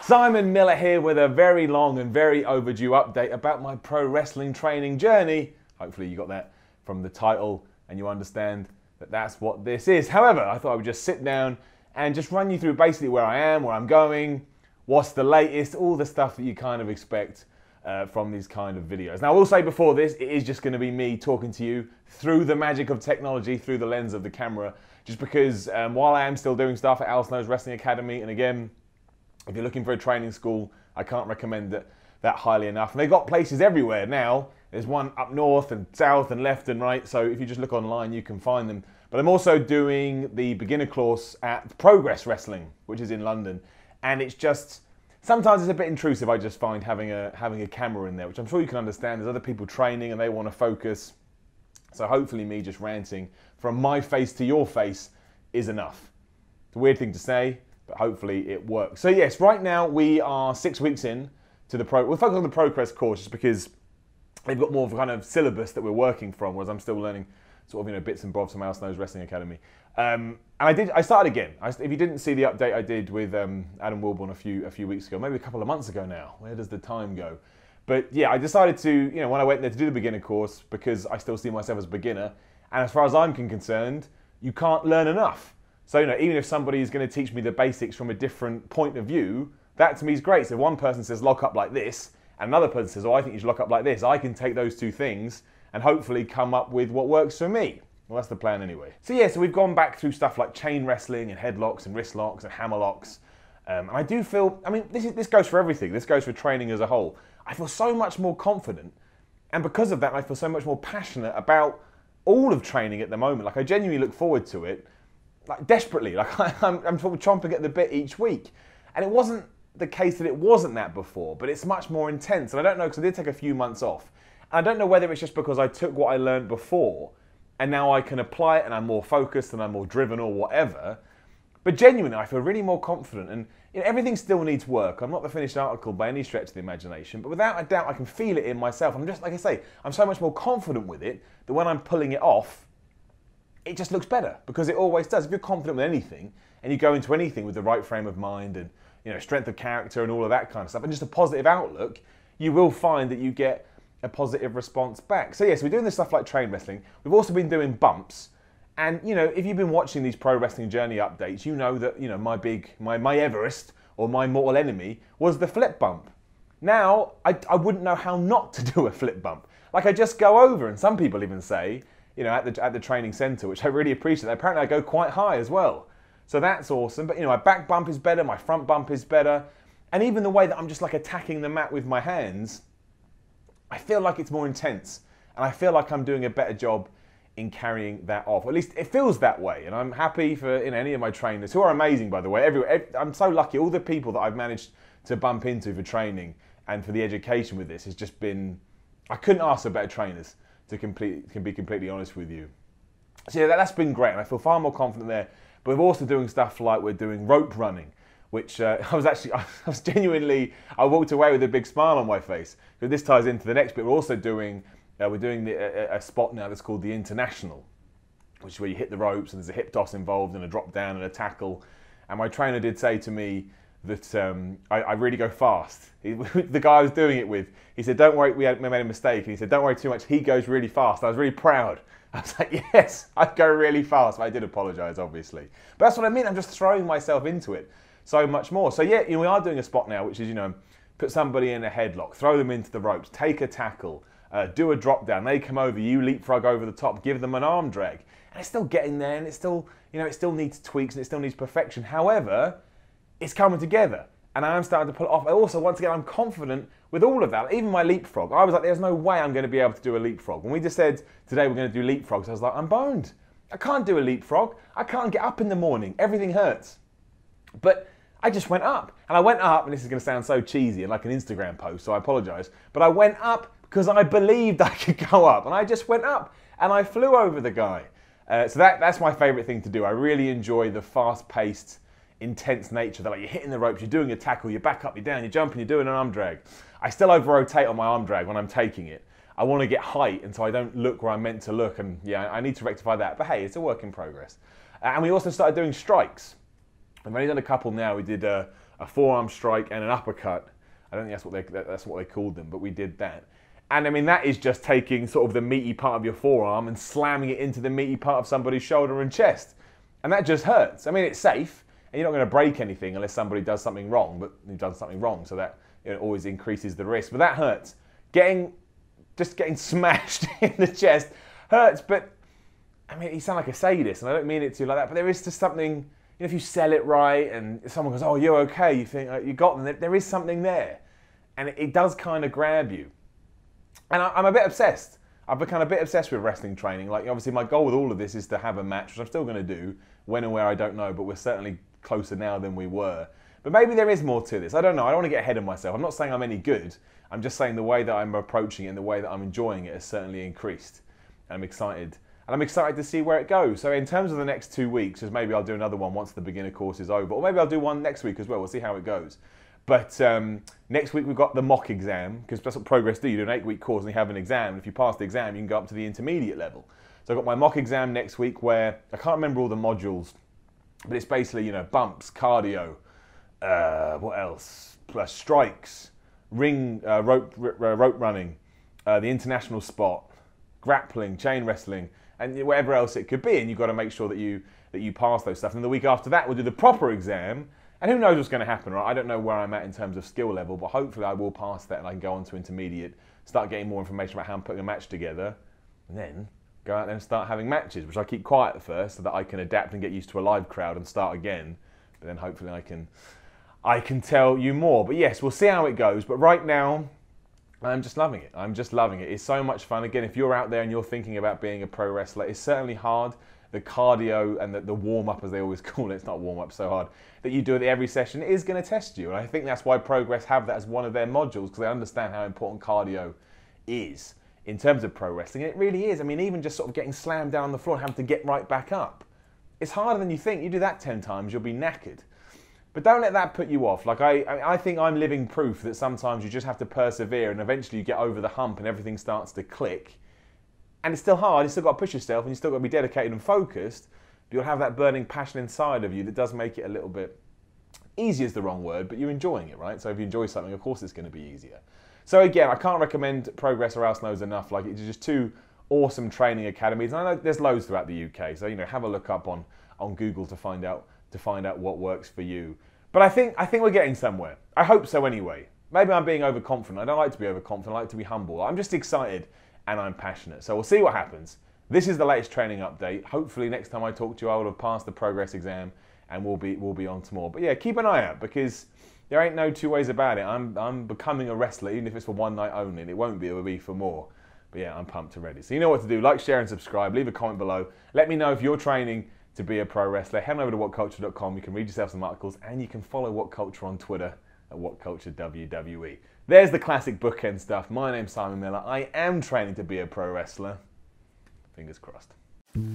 Simon Miller here with a very long and very overdue update about my pro wrestling training journey. Hopefully you got that from the title and you understand that that's what this is. However, I thought I would just sit down and just run you through basically where I am, where I'm going, what's the latest, all the stuff that you kind of expect from these kind of videos. Now I will say before this, it is just going to be me talking to you through the magic of technology, through the lens of the camera, just because while I am still doing stuff at Al Snow's Wrestling Academy, and again, if you're looking for a training school, I can't recommend it that highly enough. And they've got places everywhere now. There's one up north and south and left and right. So if you just look online, you can find them. But I'm also doing the beginner course at Progress Wrestling, which is in London. And it's just, sometimes it's a bit intrusive, I just find, having a camera in there, which I'm sure you can understand. There's other people training and they want to focus. So hopefully me just ranting from my face to your face is enough. It's a weird thing to say, but hopefully it works. So yes, right now we are 6 weeks in to the we'll focus on the Progress course just because they've got more of a kind of syllabus that we're working from, whereas I'm still learning sort of, bits and bobs from Al Snow's Wrestling Academy. And I started again. If you didn't see the update I did with Adam Wilborn a few weeks ago, maybe a couple of months ago now, where does the time go? But yeah, I decided to, when I went there to do the beginner course, because I still see myself as a beginner, and as far as I'm concerned, you can't learn enough. So, even if somebody is going to teach me the basics from a different point of view, that to me is great. So if one person says lock up like this, and another person says, oh, I think you should lock up like this, I can take those two things and hopefully come up with what works for me. Well, that's the plan anyway. So yeah, so we've gone back through stuff like chain wrestling and headlocks and wrist locks and hammer locks. And I do feel, this goes for everything. This goes for training as a whole. I feel so much more confident. And because of that, I feel so much more passionate about all of training at the moment. Like I genuinely look forward to it. Like desperately, like I'm chomping at the bit each week. And it wasn't the case that it wasn't that before, but it's much more intense. And I don't know, because I did take a few months off. And I don't know whether it's just because I took what I learned before and now I can apply it and I'm more focused and I'm more driven or whatever. But genuinely, I feel really more confident. And everything still needs work. I'm not the finished article by any stretch of the imagination, but without a doubt, I can feel it in myself. I'm just, like I say, I'm so much more confident with it that when I'm pulling it off, it just looks better, because it always does. If you're confident with anything and you go into anything with the right frame of mind and strength of character and all of that kind of stuff and just a positive outlook, you will find that you get a positive response back. So yes, we're doing this stuff like train wrestling. We've also been doing bumps. And if you've been watching these pro wrestling journey updates, you know that my Everest or my mortal enemy was the flip bump. Now I wouldn't know how not to do a flip bump. Like I just go over, and some people even say, at the training centre, which I really appreciate. Apparently I go quite high as well. So that's awesome. But my back bump is better, my front bump is better. And even the way that I'm just like attacking the mat with my hands, I feel like it's more intense. And I feel like I'm doing a better job in carrying that off. At least it feels that way. And I'm happy for any of my trainers, who are amazing, by the way. I'm so lucky. All the people that I've managed to bump into for training and for the education with this has just been, I couldn't ask for better trainers, can be completely honest with you. So yeah, that's been great, and I feel far more confident there. But we're also doing stuff like we're doing rope running, which I walked away with a big smile on my face, because this ties into the next bit. We're also doing, a spot now that's called the International, which is where you hit the ropes and there's a hip toss involved and a drop down and a tackle. And my trainer did say to me that I really go fast. The guy I was doing it with, he said, don't worry, we made a mistake. And he said, don't worry too much, he goes really fast. I was really proud. I was like, yes, I go really fast. But I did apologise, obviously. But that's what I mean, I'm just throwing myself into it so much more. So yeah, we are doing a spot now, which is, put somebody in a headlock, throw them into the ropes, take a tackle, do a drop down, they come over, you leapfrog over the top, give them an arm drag. And it's still getting there, and it's still, it still needs tweaks and it still needs perfection. However, it's coming together, and I am starting to pull it off. Also, once again, I'm confident with all of that. Even my leapfrog, I was like, there's no way I'm going to be able to do a leapfrog. When we just said today we're going to do leapfrogs, I was like, I'm boned. I can't do a leapfrog. I can't get up in the morning. Everything hurts. But I just went up, and I went up, and this is going to sound so cheesy and like an Instagram post, so I apologise, but I went up because I believed I could go up, and I just went up, and I flew over the guy. So that's my favourite thing to do. I really enjoy the fast-paced, intense nature that, like, you're hitting the ropes, you're doing a tackle, you're back up, you're down, you're jumping, you're doing an arm drag. I still over-rotate on my arm drag when I'm taking it. I want to get height, and so I don't look where I'm meant to look, and yeah, I need to rectify that. But hey, it's a work in progress. And we also started doing strikes, I've only done a couple now. We did a forearm strike and an uppercut. I don't think that's what they called them, but we did that. And I mean, that is just taking sort of the meaty part of your forearm and slamming it into the meaty part of somebody's shoulder and chest. And that just hurts. I mean, it's safe, and you're not going to break anything unless somebody does something wrong, but you've done something wrong, so that always increases the risk. But that hurts. Just getting smashed in the chest hurts, but I mean, you sound like a sadist, and I don't mean it to you like that, but there is just something, if you sell it right and someone goes, oh, you're okay, you think, you got them, there is something there. And it does kind of grab you. And I'm a bit obsessed. I've become a bit obsessed with wrestling training. Like, obviously, my goal with all of this is to have a match, which I'm still going to do. When and where, I don't know, but we're certainly closer now than we were. But maybe there is more to this. I don't know. I don't want to get ahead of myself. I'm not saying I'm any good. I'm just saying the way that I'm approaching it and the way that I'm enjoying it has certainly increased. And I'm excited. And I'm excited to see where it goes. So in terms of the next 2 weeks, because maybe I'll do another one once the beginner course is over, or maybe I'll do one next week as well. We'll see how it goes. But next week we've got the mock exam, because that's what Progress do. You do an 8-week course and you have an exam. And if you pass the exam, you can go up to the intermediate level. So I've got my mock exam next week where I can't remember all the modules, but it's basically, bumps, cardio, what else? Plus strikes, rope running, the international spot, grappling, chain wrestling, and whatever else it could be. And you've got to make sure that you pass those stuff. And the week after that, we'll do the proper exam. And who knows what's going to happen, right? I don't know where I'm at in terms of skill level, but hopefully I will pass that and I can go on to intermediate, start getting more information about how I'm putting a match together, and then go out there and start having matches, which I keep quiet at first so that I can adapt and get used to a live crowd and start again. But then hopefully I can tell you more. But yes, we'll see how it goes. But right now, I'm just loving it. I'm just loving it. It's so much fun. Again, if you're out there and you're thinking about being a pro wrestler, it's certainly hard. The cardio and the warm-up, as they always call it, it's not warm-up so hard, that you do at every session is going to test you. And I think that's why Progress have that as one of their modules, because they understand how important cardio is in terms of pro wrestling. And it really is. I mean, even just sort of getting slammed down on the floor and having to get right back up. It's harder than you think. You do that 10 times, you'll be knackered. But don't let that put you off. Like, I think I'm living proof that sometimes you just have to persevere and eventually you get over the hump and everything starts to click. And it's still hard, you've still got to push yourself and you've still got to be dedicated and focused, but you'll have that burning passion inside of you that does make it a little bit, easy is the wrong word, but you're enjoying it, right? So if you enjoy something, of course it's going to be easier. So again, I can't recommend Progress or Al Snow's enough. Like, it's just 2 awesome training academies. And I know there's loads throughout the UK, so have a look up on Google to find out what works for you. But I think we're getting somewhere. I hope so anyway. Maybe I'm being overconfident. I don't like to be overconfident, I like to be humble. I'm just excited. And I'm passionate. So we'll see what happens. This is the latest training update. Hopefully next time I talk to you, I will have passed the Progress exam and we'll be on to more. But yeah, keep an eye out because there ain't no 2 ways about it. I'm becoming a wrestler, even if it's for one night only, and it won't be, it will be for more. But yeah, I'm pumped and ready. So you know what to do. Like, share and subscribe. Leave a comment below. Let me know if you're training to be a pro wrestler. Head over to whatculture.com. You can read yourself some articles and you can follow What Culture on Twitter at WhatCultureWWE. There's the classic bookend stuff. My name's Simon Miller. I am training to be a pro wrestler. Fingers crossed.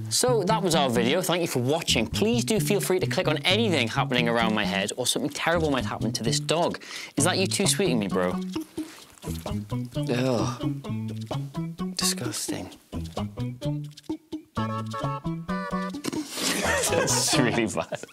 So that was our video. Thank you for watching. Please do feel free to click on anything happening around my head or something terrible might happen to this dog. Is that you too sweeting me, bro? Ugh. Disgusting. That's really bad.